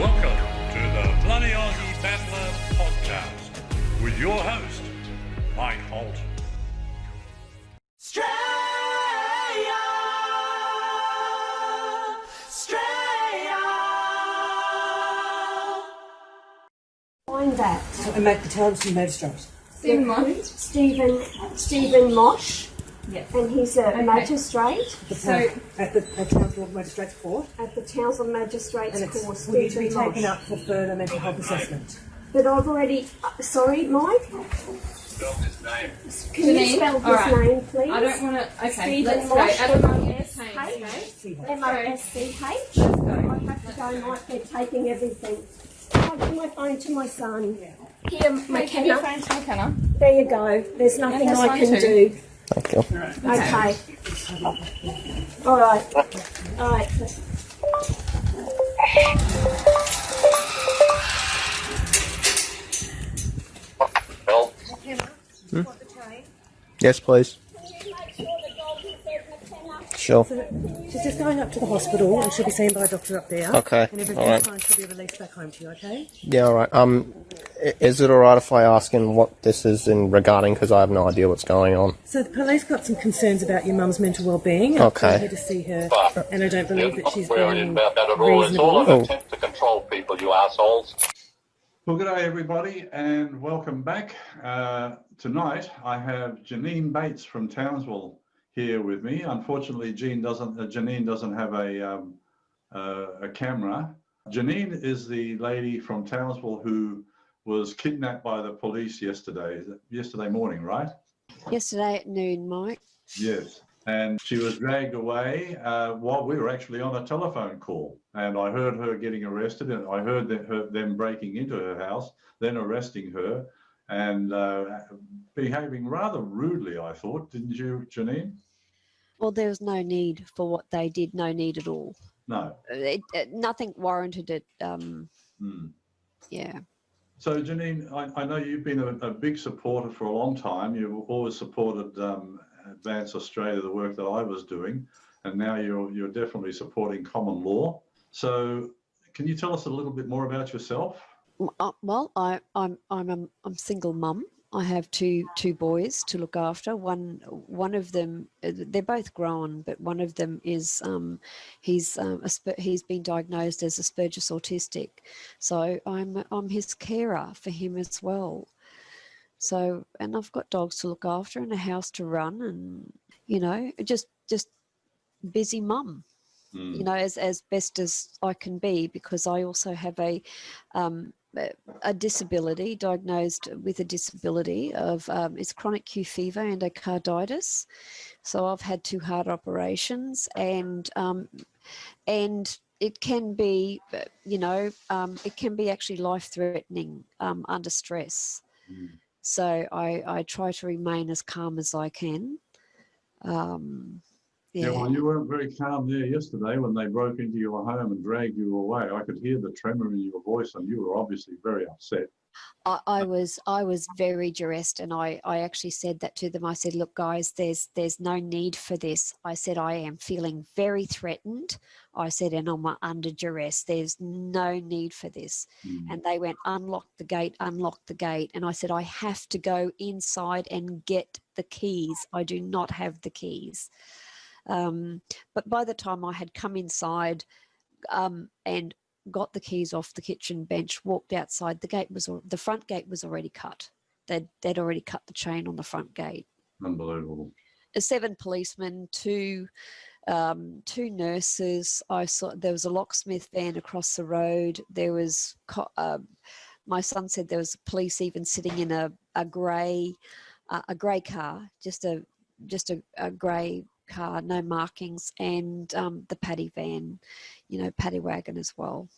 Welcome to the Bloody Aussie Battler podcast with your host, Mike Holt. Straight Find that. The Townsville magistrate. Stephen Mosh. Yes. And he's a magistrate At the Townsville Magistrates Court. at the Townsville Magistrates And Court. it's will need to be Stephen taken Mosh. up for further mental health assessment. But I've already. Sorry, Mike? Spell his name. Can you Janine? spell his All right. name, please? I don't want to. Okay, Stephen let's go. Mosh, M-O-S-H. M-O-S-C-H. Let's go. I have to go, Mike. They're taking everything. I'll give my phone to my son. Here, Give your McKenna. phone to McKenna. There you go. There's nothing this I one can too. do. Thank you. Okay. All right. All right. Well, Yes, please. Sure. She's just going up to the hospital and she'll be seen by a doctor up there. Okay, And everything's alright. fine, she'll be released back home to you, okay? Yeah, all right. Is it all right if I ask him what this is in regarding? Because I have no idea what's going on. So the police got some concerns about your mum's mental well-being. Okay. I'm here to see her, and I don't believe that she's we're being about that at all. It's all reasonable. an attempt to control people, you assholes. Well, good day, everybody, and welcome back. Tonight, I have Genene Bates from Townsville here with me. Unfortunately, Janine doesn't have a camera. Janine is the lady from Townsville who was kidnapped by the police yesterday morning, right? Yesterday at noon, Mike. Yes. And she was dragged away while we were actually on a telephone call. And I heard her getting arrested, and I heard them breaking into her house, then arresting her, and behaving rather rudely, I thought. Didn't you, Janine? Well, there was no need for what they did, no need at all. No. Nothing warranted it. Yeah. So, Janine, I know you've been a big supporter for a long time. You've always supported Advance Australia, the work that I was doing, and now you're definitely supporting common law. So, can you tell us a little bit more about yourself? Well, I'm a single mum. I have two boys to look after. One of them, they're both grown, but one of them is he's been diagnosed as Asperger's autistic. So I'm his carer for him as well. So, and I've got dogs to look after and a house to run, and just busy mum. As best as I can be, because I also have a disability, diagnosed with a disability of it's chronic Q fever and endocarditis. So I've had 2 heart operations, and it can be, it can be actually life-threatening under stress. So I try to remain as calm as I can. Yeah, well, you weren't very calm there yesterday when they broke into your home and dragged you away. I could hear the tremor in your voice, and you were obviously very upset. I was very duressed, and I actually said that to them. I said, look, guys, there's no need for this. I said, I am feeling very threatened. I said, and I'm under duress. There's no need for this. And they went, unlock the gate. And I said, I have to go inside and get the keys. I do not have the keys. But by the time I had come inside and got the keys off the kitchen bench, walked outside, the front gate was already cut. They'd already cut the chain on the front gate. Unbelievable. 7 policemen, 2 nurses. I saw there was a locksmith van across the road. There was my son said there was police even sitting in a grey car, just a grey car, no markings, and the paddy van, paddy wagon as well.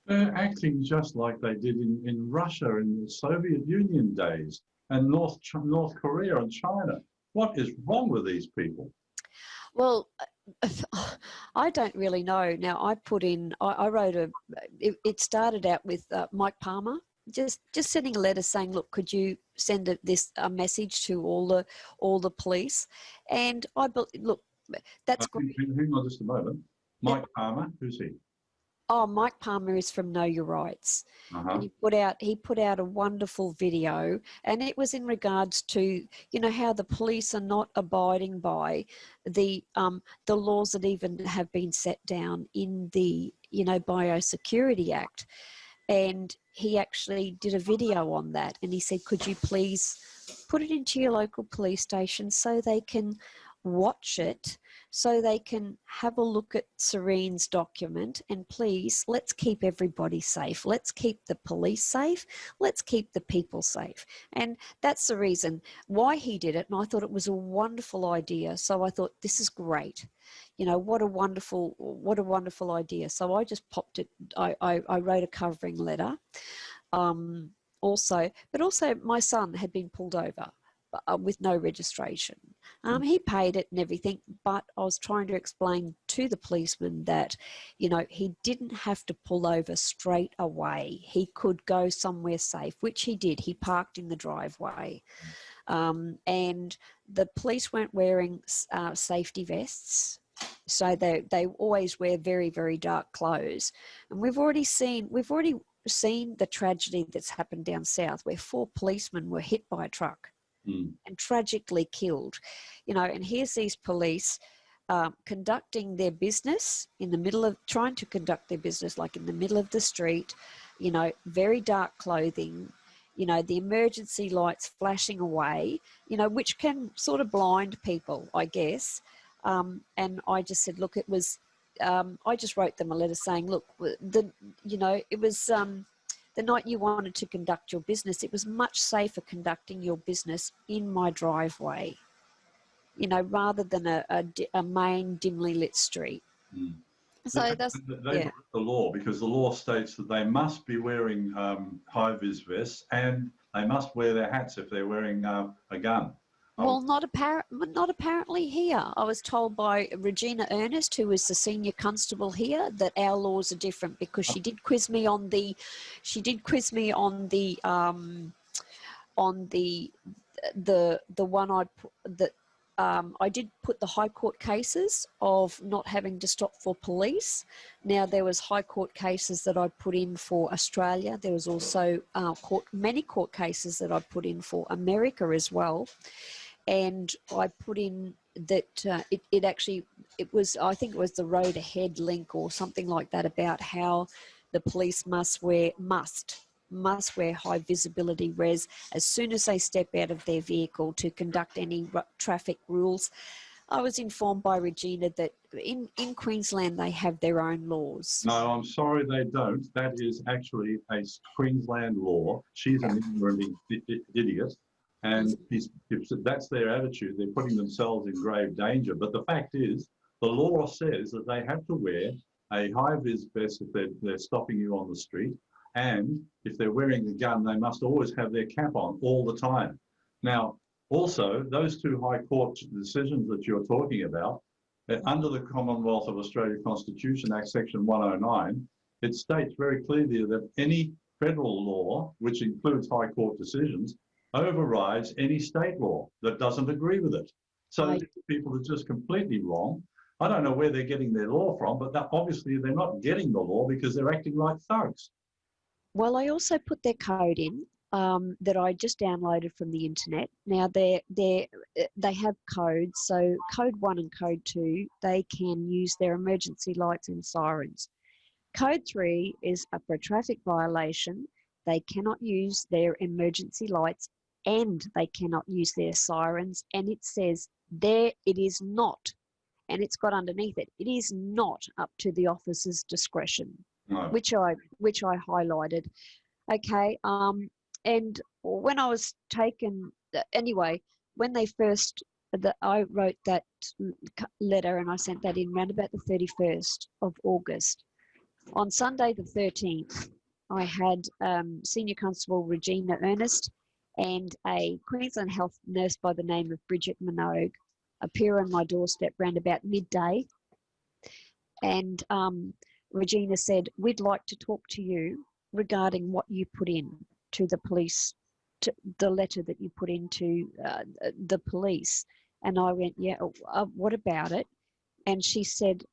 They're acting just like they did in Russia in the Soviet Union days, and North Korea and China. What is wrong with these people? Well, I don't really know. Now, I wrote it started out with Mike Palmer, just sending a letter saying, look, could you send a message to all the police? And look, that's great. Hang on just a moment. Mike Palmer, who's he? Oh, Mike Palmer is from Know Your Rights. And he put out a wonderful video, and it was in regards to, you know, how the police are not abiding by the laws that even have been set down in the, you know, Biosecurity Act. And he actually did a video on that, and he said, could you please put it into your local police station so they can watch it, so they can have a look at Serene's document, and please, let's keep everybody safe. Let's keep the police safe. Let's keep the people safe. And that's the reason why he did it, and I thought it was a wonderful idea. So I thought, this is great. You know, what a wonderful idea. So I just popped it, I wrote a covering letter. Also my son had been pulled over with no registration. He paid it and everything, but I was trying to explain to the policeman that, you know, he didn't have to pull over straight away. He could go somewhere safe, which he did. He parked in the driveway. And the police weren't wearing safety vests. So they always wear very, very dark clothes. And we've already seen the tragedy that's happened down south, where 4 policemen were hit by a truck and tragically killed. You know, and here's these police conducting their business trying to conduct their business like in the middle of the street, you know, very dark clothing, you know, the emergency lights flashing away, you know, which can sort of blind people, I guess. And I just said, look, it was, I just wrote them a letter saying, look, it was the night you wanted to conduct your business, it was much safer conducting your business in my driveway, you know, rather than a main dimly lit street. So that's they broke the law, because the law states that they must be wearing high-vis vests, and they must wear their hats if they're wearing a gun. Well, not apparently here. I was told by Regina Ernest, who is the senior constable here, that our laws are different, because she did quiz me on the one I did put the High Court cases of not having to stop for police. Now, there was High Court cases that I put in for Australia. There was also many court cases that I put in for America as well. And I put in that it was, I think it was the Road Ahead link or something like that, about how the police must wear high visibility res as soon as they step out of their vehicle to conduct any traffic rules. I was informed by Regina that in Queensland they have their own laws. No, I'm sorry, they don't. That is actually a Queensland law. She's an ignorant idiot. And if that's their attitude, they're putting themselves in grave danger. But the fact is, the law says that they have to wear a high-vis vest if they're stopping you on the street. And if they're wearing a gun, they must always have their cap on all the time. Now, also, those 2 High Court decisions that you're talking about, under the Commonwealth of Australia Constitution Act, Section 109, it states very clearly that any federal law, which includes High Court decisions, overrides any state law that doesn't agree with it. So people are just completely wrong. I don't know where they're getting their law from, but obviously they're not getting the law because they're acting like thugs. Well, I also put their code in that I just downloaded from the internet. Now they have codes, so code 1 and code 2, they can use their emergency lights and sirens. Code 3 is for a traffic violation. They cannot use their emergency lights and they cannot use their sirens. And it says there it is not, and it's got underneath it, it is not up to the officer's discretion, No. which I highlighted. Okay, and when I was taken, anyway, when they first, I wrote that letter and I sent that in around about the 31st of August. On Sunday the 13th, I had Senior Constable Regina Ernest and a Queensland Health nurse by the name of Bridget Minogue appear on my doorstep around about midday. And Regina said, we'd like to talk to you regarding what you put in to the police, to the letter that you put into the police. And I went, yeah, what about it? And she said,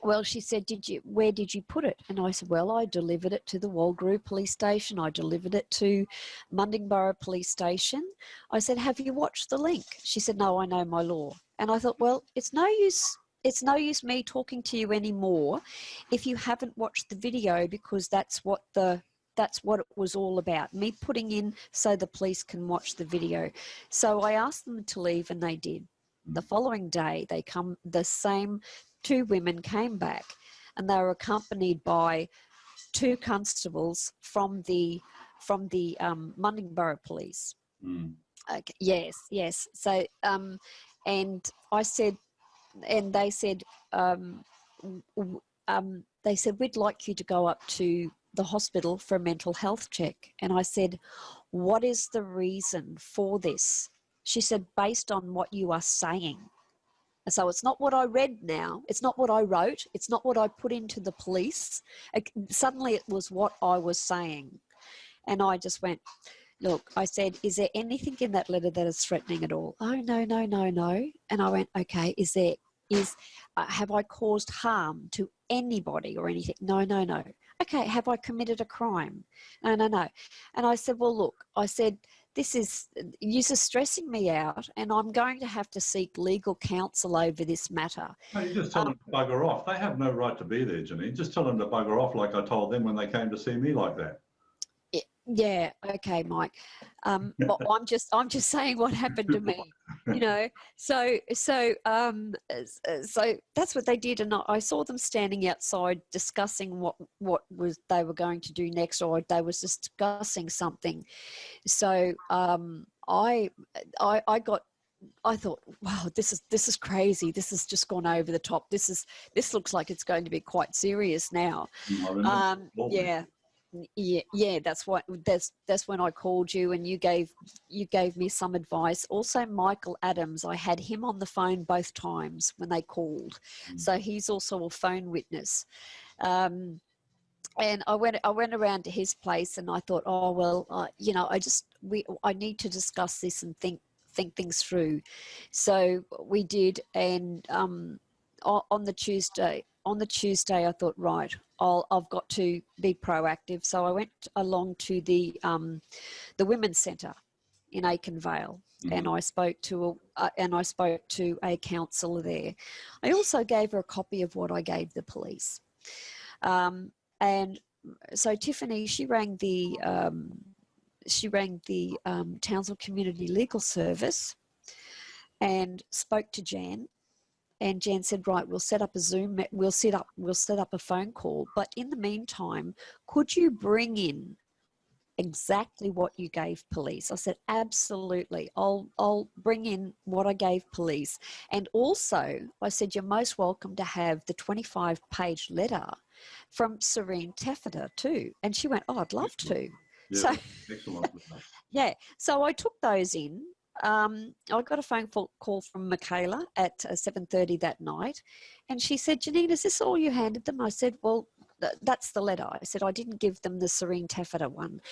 well, she said, where did you put it? And I said, well, I delivered it to the Wallaroo Police Station. I delivered it to Mundingburra Police Station. I said, have you watched the link? She said, no, I know my law. And I thought, well, it's no use me talking to you anymore if you haven't watched the video, because that's what it was all about, me putting in so the police can watch the video. So I asked them to leave and they did. The following day, the same two women came back and they were accompanied by two constables from the Mundingburra Police. Okay, yes. So, and I said, and they said, we'd like you to go up to the hospital for a mental health check. And I said, what is the reason for this? She said, based on what you are saying. So it's not what I read now. It's not what I wrote. It's not what I put into the police. Suddenly it was what I was saying. And I just went, look, I said, is there anything in that letter that is threatening at all? Oh, no. And I went, okay, have I caused harm to anybody or anything? No. Okay, have I committed a crime? No. And I said, well, look, I said, you're stressing me out and I'm going to have to seek legal counsel over this matter. No, you just tell them to bugger off. They have no right to be there, Janine. Just tell them to bugger off like I told them when they came to see me like that. Yeah, okay, Mike. But I'm just saying what happened to me, So that's what they did, and I saw them standing outside discussing what they were going to do next, or they was discussing something. So I thought, wow, this is crazy. This has just gone over the top. This looks like it's going to be quite serious now. Yeah, that's when I called you, and you gave me some advice. Also, Michael Adams, I had him on the phone both times when they called, so he's also a phone witness. And I went around to his place, and I thought, oh well, I need to discuss this and think things through. So we did, and on the Tuesday, I thought, right, I've got to be proactive. So I went along to the Women's Centre in Aikenvale, and I spoke to a counsellor there. I also gave her a copy of what I gave the police, and so Tiffany, she rang the Townsville Community Legal Service and spoke to Jan. And Jan said, right, we'll set up a Zoom, we'll set up a phone call. But in the meantime, could you bring in exactly what you gave police? I said, absolutely. I'll bring in what I gave police. And also, I said, you're most welcome to have the 25-page letter from Serene Taffeta too. And she went, oh, I'd love to. Yeah, so, excellent. yeah. So I took those in. I got a phone call from Michaela at 7:30 that night, and she said, Janine, is this all you handed them? I said, well, that's the letter. I said, I didn't give them the Serene Taffeta one.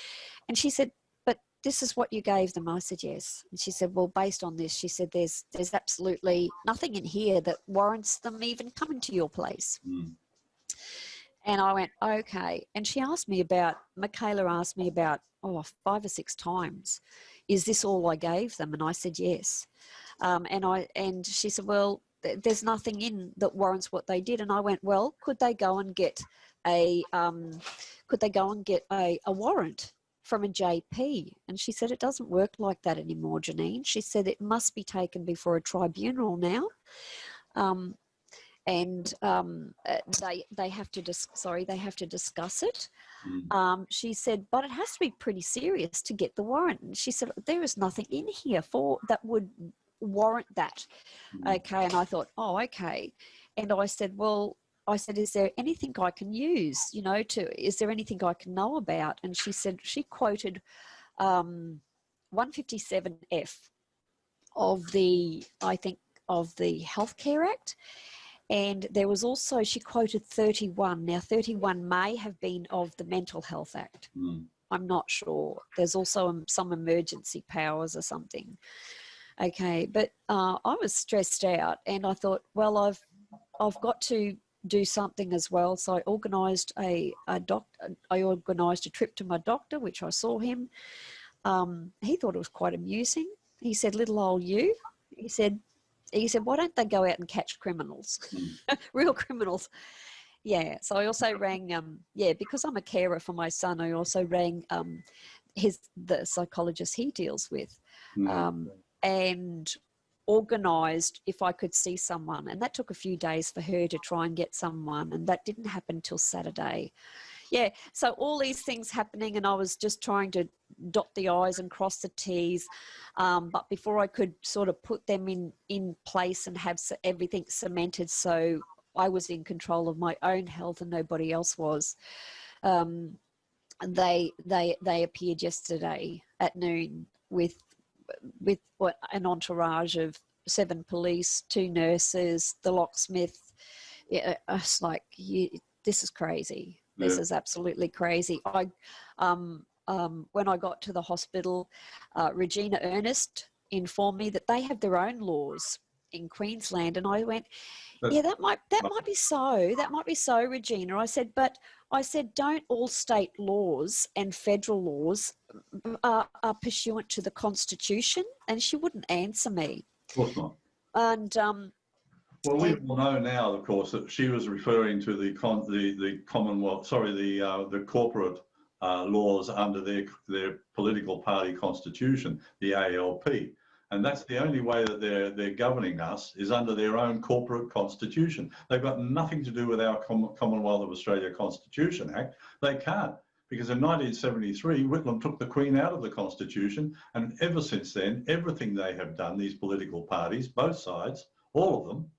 And she said, but this is what you gave them. I said, yes. And she said, well, based on this, she said, there's absolutely nothing in here that warrants them even coming to your place. And I went, okay. And Michaela asked me about 5 or 6 times, is this all I gave them? And I said, yes. And she said, well, there's nothing in that warrants what they did. And I went, well, could they go and get a warrant from a JP? And she said, it doesn't work like that anymore, Janine. She said, it must be taken before a tribunal now. And they have to discuss it. She said, but it has to be pretty serious to get the warrant. And she said, there is nothing in here that would warrant that. Okay. And I thought, oh, okay. And I said, is there anything I can use, is there anything I can know about? And she said, she quoted 157F of the Healthcare Act. And there was also, she quoted 31. Now, 31 may have been of the Mental Health Act. I'm not sure. There's also some emergency powers or something. Okay, but I was stressed out, and I thought, well, I've got to do something as well. So I organised I organised a trip to my doctor, which I saw him. He thought it was quite amusing. He said, "Little old you," he said, "why don't they go out and catch criminals, real criminals?" Yeah. So I also rang, because I'm a carer for my son, I also rang the psychologist he deals with, and organised if I could see someone. And that took a few days for her to try and get someone, and that didn't happen until Saturday. Yeah, so all these things happening, and I was just trying to dot the I's and cross the T's. But before I could sort of put them in place and have everything cemented, so I was in control of my own health and nobody else was, they appeared yesterday at noon with an entourage of 7 police, 2 nurses, the locksmith. I was like, this is crazy. This is absolutely crazy. When I got to the hospital, Regina Ernest informed me that they have their own laws in Queensland, and I went, that might be so. That might be so, Regina. I said, don't all state laws and federal laws are pursuant to the Constitution? And she wouldn't answer me. Of course not. And well, we all know now, of course, that she was referring to the Commonwealth, sorry, the corporate laws under their political party constitution, the ALP. And that's the only way that they're governing us, is under their own corporate constitution. They've got nothing to do with our Commonwealth of Australia Constitution Act. They can't, because in 1973, Whitlam took the Queen out of the Constitution, and ever since then, everything they have done, these political parties, both sides, all of them,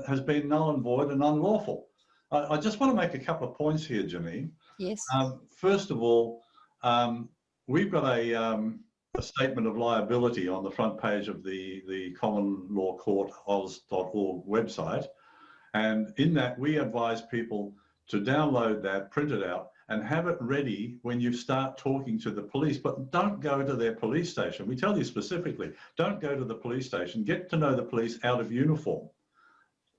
has been null and void and unlawful. I just want to make a couple of points here, Genene. yes. First of all, we've got a statement of liability on the front page of the Common Law Court Oz.org website. And in that, we advise people to download that, print it out, and have it ready when you start talking to the police. But don't go to their police station. We tell you specifically, don't go to the police station. Get to know the police out of uniform.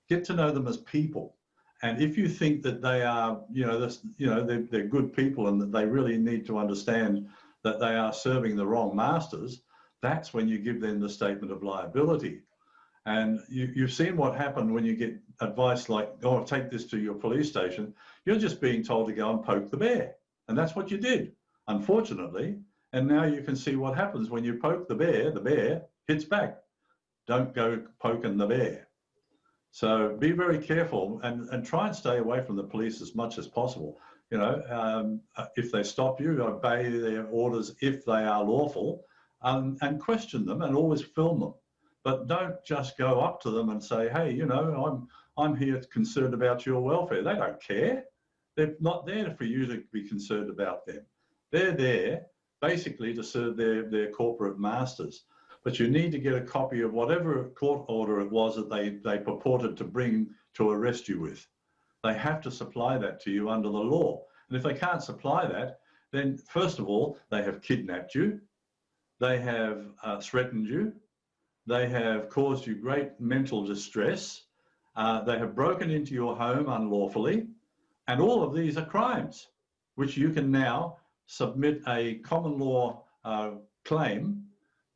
Get to know them as people. And if you think that they are, they're good people and that they really need to understand that they are serving the wrong masters, that's when you give them the statement of liability. And you've seen what happened when you get advice like, go take this to your police station. You're just being told to go and poke the bear. And that's what you did, unfortunately. And now you can see what happens when you poke the bear hits back. Don't go poking the bear. So be very careful and try and stay away from the police as much as possible. If they stop you, obey their orders if they are lawful, and question them and always film them. But don't just go up to them and say, hey, I'm here concerned about your welfare. They don't care. They're not there for you to be concerned about them. They're there basically to serve their corporate masters. But you need to get a copy of whatever court order it was that they purported to bring to arrest you with. They have to supply that to you under the law. And if they can't supply that, then first of all, they have kidnapped you. They have threatened you. They have caused you great mental distress. They have broken into your home unlawfully. And all of these are crimes, which you can now submit a common law claim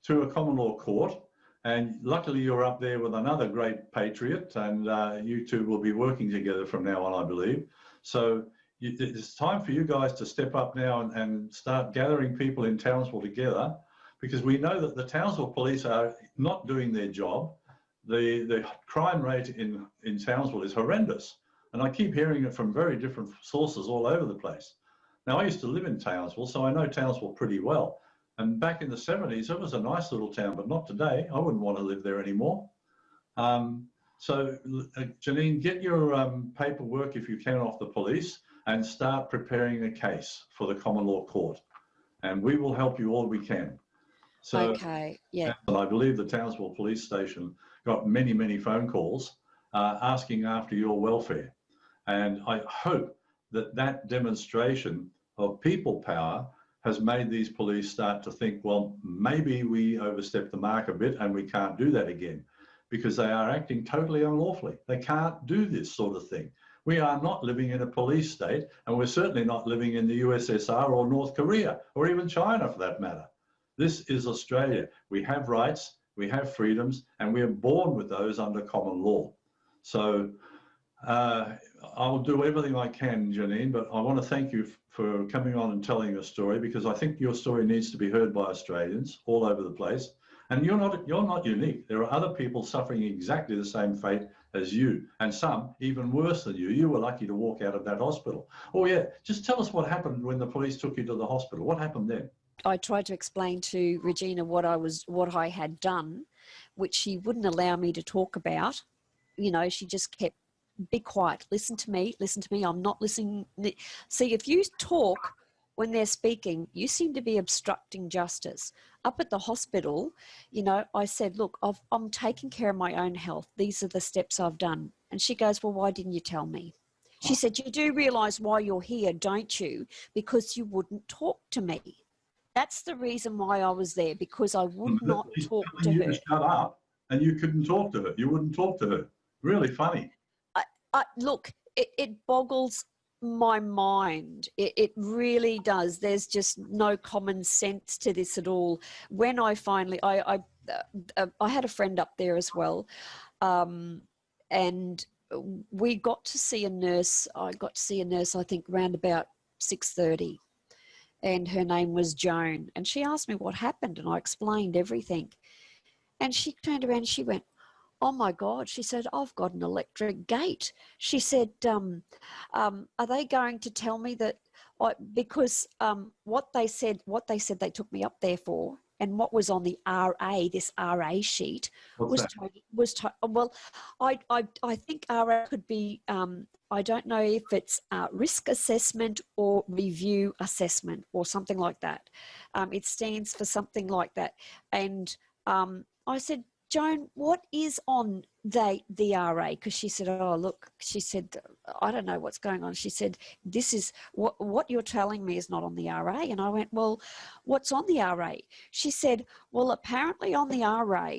to a common law court. And luckily you're up there with another great patriot, and you two will be working together from now on, I believe. So it's time for you guys to step up now and start gathering people in Townsville together, because we know that the Townsville police are not doing their job. The crime rate in Townsville is horrendous. And I keep hearing it from very different sources all over the place. Now, I used to live in Townsville, so I know Townsville pretty well. And back in the 70s, it was a nice little town, but not today. I wouldn't want to live there anymore. So, Genene, get your paperwork, if you can, off the police and start preparing a case for the common law court. And we will help you all we can. So, okay, yeah. And I believe the Townsville police station got many, many phone calls asking after your welfare. And I hope that that demonstration of people power has made these police start to think, well, maybe we overstepped the mark a bit and we can't do that again. because they are acting totally unlawfully. They can't do this sort of thing. We are not living in a police state, and we're certainly not living in the USSR or North Korea, or even China for that matter. This is Australia. We have rights, we have freedoms, and we are born with those under common law. So I'll do everything I can, Genene, but I want to thank you for coming on and telling your story, because I think your story needs to be heard by Australians all over the place. And you're not unique. There are other people suffering exactly the same fate as you, and some even worse than you. You were lucky to walk out of that hospital. Oh yeah, just tell us what happened when the police took you to the hospital. What happened then? I tried to explain to Regina what I had done, which she wouldn't allow me to talk about. You know, she just kept, be quiet, listen to me, I'm not listening. See, if you talk when they're speaking, you seem to be obstructing justice. Up at the hospital, you know, I said, look, I'm taking care of my own health. These are the steps I've done. And she goes, well, why didn't you tell me? She said, you do realise why you're here, don't you? Because you wouldn't talk to me. That's the reason why I was there, because I would not talk to her. You shut up and you couldn't talk to her. You wouldn't talk to her. Really funny. Look, it boggles my mind. It really does. There's just no common sense to this at all. When I finally, I had a friend up there as well, and we got to see a nurse. I got to see a nurse, I think, around about 6:30. And her name was Joan. And she asked me what happened, and I explained everything. And she turned around and she went, oh my God, she said, I've got an electric gate. She said, are they going to tell me that, because what they said they took me up there for, and what was on the RA, this RA sheet, well, I think RA could be, I don't know if it's risk assessment or review assessment or something like that. It stands for something like that. And I said, Joan, what is on the RA? Because she said, oh, look, she said, I don't know what's going on. She said, this is what you're telling me is not on the RA. And I went, well, what's on the RA? She said, well, apparently on the RA,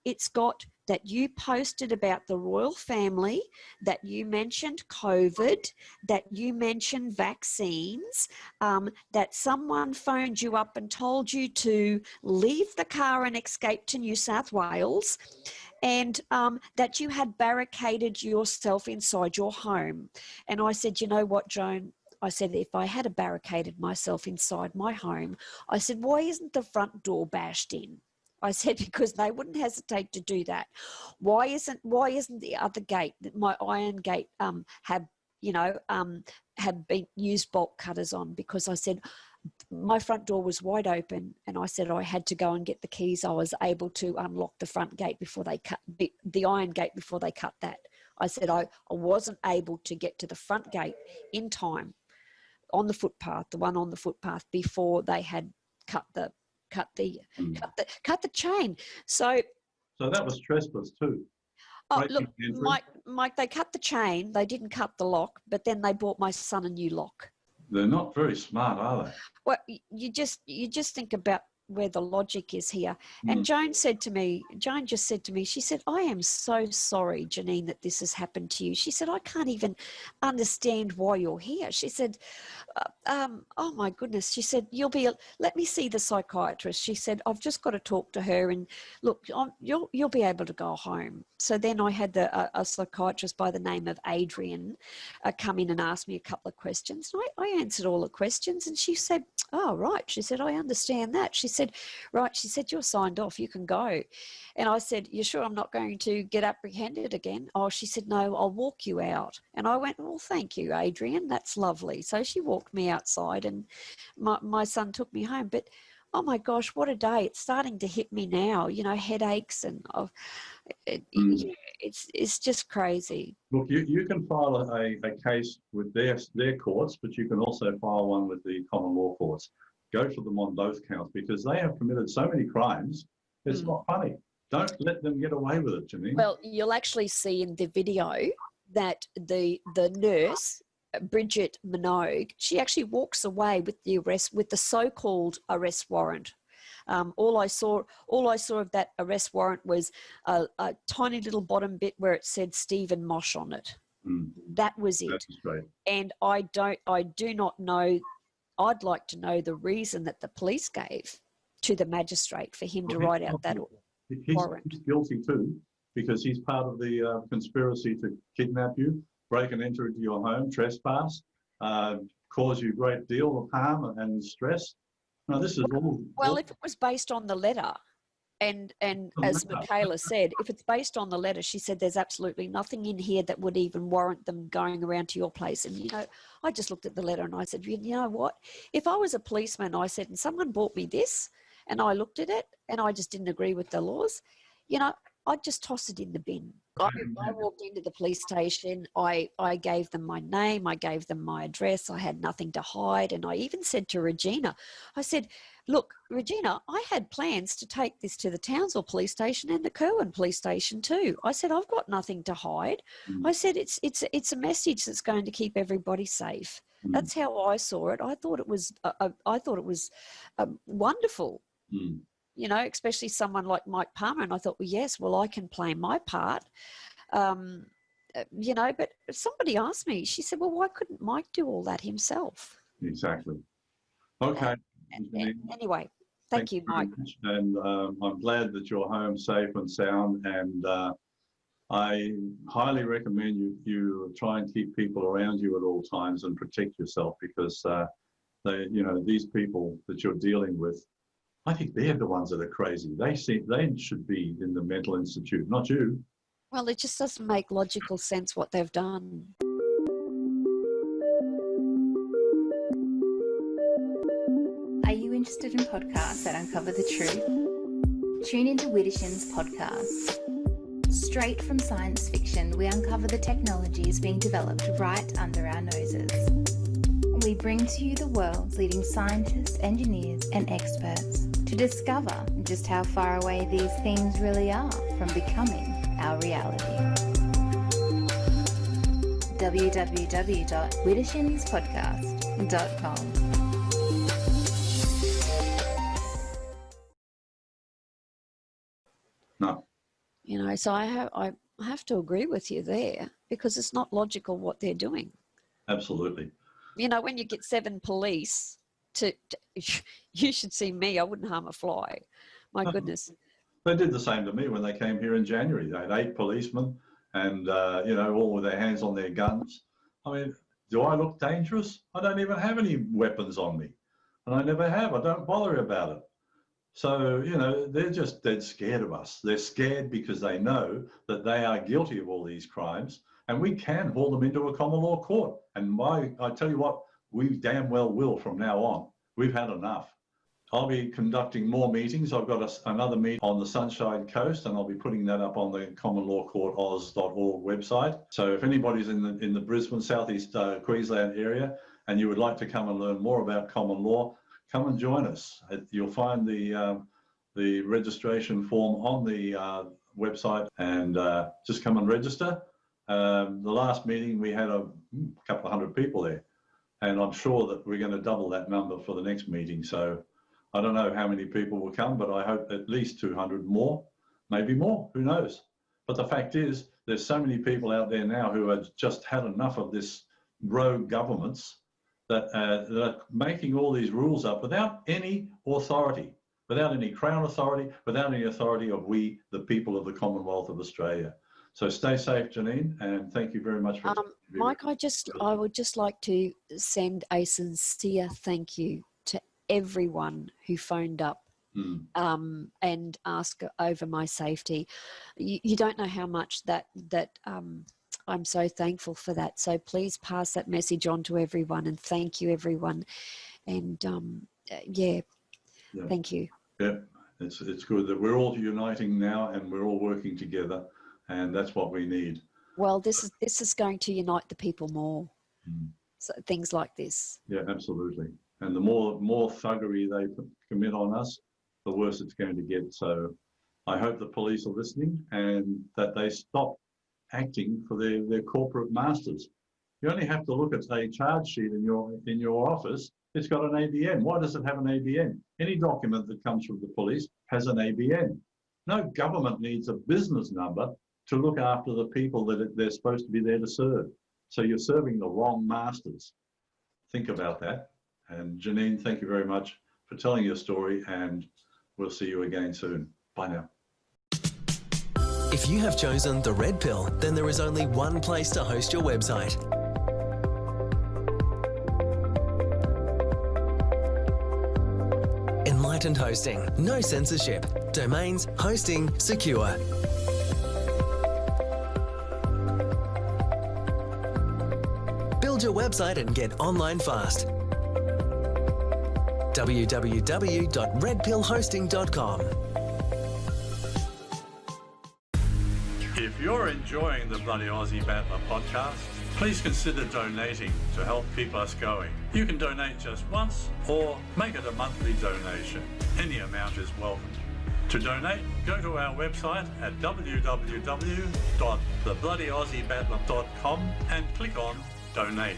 it's got that you posted about the royal family, that you mentioned COVID, that you mentioned vaccines, that someone phoned you up and told you to leave the car and escape to New South Wales, and that you had barricaded yourself inside your home. And I said, you know what, Joan? I said, if I had barricaded myself inside my home, I said, why isn't the front door bashed in? I said, because they wouldn't hesitate to do that. Why isn't the other gate, my iron gate, have been used bolt cutters on? Because I said my front door was wide open, and I said I had to go and get the keys. I was able to unlock the front gate before they cut the iron gate before they cut that. I said I wasn't able to get to the front gate in time on the footpath, the one on the footpath, before they had cut the chain. So that was trespass too. Oh, look, Mike, they cut the chain. They didn't cut the lock, but then they bought my son a new lock. They're not very smart, are they? Well, you just think about where the logic is here. And Joan just said to me, she said, I am so sorry, Genene, that this has happened to you. She said, I can't even understand why you're here. She said, oh my goodness. She said, let me see the psychiatrist. She said, I've just got to talk to her, and look, you'll be able to go home. So then I had a psychiatrist by the name of Adrian come in and ask me a couple of questions. And I answered all the questions, and she said, oh, right. She said, I understand that. She said, right. She said, you're signed off. You can go. And I said, you sure I'm not going to get apprehended again? Oh, she said, no, I'll walk you out. And I went, well, thank you, Adrian. That's lovely. So she walked me outside, and my son took me home. But, oh, my gosh, what a day. It's starting to hit me now, headaches, and it's just crazy. Look, you can file a case with their courts, but you can also file one with the common law courts. Go for them on both counts, because they have committed so many crimes. It's not funny. Don't let them get away with it, Genene. Well, you'll actually see in the video that the nurse, Bridget Minogue, she actually walks away with the so-called arrest warrant. All I saw of that arrest warrant was a tiny little bottom bit where it said Stephen Mosh on it. That was it. That's great. And I do not know. I'd like to know the reason that the police gave to the magistrate for him to write out that warrant. He's guilty too, because he's part of the conspiracy to kidnap you, break and enter into your home, trespass, cause you a great deal of harm and stress. Now, this is all... Well, if it was based on the letter, and as Michaela said, if it's based on the letter, she said there's absolutely nothing in here that would even warrant them going around to your place. And, you know, I just looked at the letter and I said, you know what? If I was a policeman, I said, and someone bought me this, and I looked at it and I just didn't agree with the laws, you know, I'd just toss it in the bin. I walked into the police station. I gave them my name. I gave them my address. I had nothing to hide. And I even said to Regina, I said, look, Regina, I had plans to take this to the Townsville police station and the Kerwin police station too. I said, I've got nothing to hide. I said, it's a message that's going to keep everybody safe. That's how I saw it. I thought it was wonderful. You know, especially someone like Mike Palmer. And I thought, well, yes, well, I can play my part. You know, but somebody asked me, she said, well, why couldn't Mike do all that himself? Exactly. Okay. Anyway, thank you, Mike. And I'm glad that you're home safe and sound. And I highly recommend you try and keep people around you at all times and protect yourself, because they, you know, these people that you're dealing with, I think they're the ones that are crazy. They should be in the mental institute, not you. Well, it just doesn't make logical sense what they've done. Are you interested in podcasts that uncover the truth? Tune into Widdershins podcast. Straight from science fiction, we uncover the technologies being developed right under our noses. We bring to you the world's leading scientists, engineers, and experts to discover just how far away these things really are from becoming our reality. www.widdershinspodcast.com. No. You know, so I have to agree with you there, because it's not logical what they're doing. Absolutely. You know, when you get 7 police you should see me, I wouldn't harm a fly. My goodness. They did the same to me when they came here in January. They had 8 policemen and, you know, all with their hands on their guns. I mean, do I look dangerous? I don't even have any weapons on me. And I never have. I don't bother about it. So, you know, they're just dead scared of us. They're scared because they know that they are guilty of all these crimes, and we can haul them into a common law court. And I tell you what, we damn well will from now on. We've had enough. I'll be conducting more meetings. I've got another meeting on the Sunshine Coast, and I'll be putting that up on the Common Law Court Oz.org website. So if anybody's in the Brisbane, Southeast Queensland area, and you would like to come and learn more about common law, come and join us. You'll find the registration form on the website, and just come and register. The last meeting we had a couple of hundred people there, and I'm sure that we're going to double that number for the next meeting. So I don't know how many people will come, but I hope at least 200 more, maybe more, who knows. But the fact is, there's so many people out there now who have just had enough of this rogue governments that are making all these rules up without any authority, without any Crown authority, without any authority of we, the people of the Commonwealth of Australia. So stay safe, Genene, and thank you very much for Mike, I would just like to send a sincere thank you to everyone who phoned up and asked over my safety. You don't know how much that I'm so thankful for that. So please pass that message on to everyone, and thank you, everyone. And yeah, thank you. Yeah, it's good that we're all uniting now and we're all working together, and that's what we need. Well, this is going to unite the people more. So things like this. Yeah, absolutely. And the more thuggery they commit on us, the worse it's going to get. So I hope the police are listening and that they stop acting for their corporate masters, You only have to look at a charge sheet in your office. It's got an ABN. Why does it have an ABN? Any document that comes from the police has an ABN. No government needs a business number to look after the people that they're supposed to be there to serve. So you're serving the wrong masters. Think about that. And Genene, thank you very much for telling your story, and we'll see you again soon. Bye now. If you have chosen the Red Pill, then there is only one place to host your website. Enlightened hosting, no censorship. Domains, hosting, secure. Build your website and get online fast. www.redpillhosting.com. If you're enjoying the Bloody Aussie Battler podcast, please consider donating to help keep us going. You can donate just once or make it a monthly donation. Any amount is welcome. To donate, go to our website at www.thebloodyausiebattler.com and click on Donate.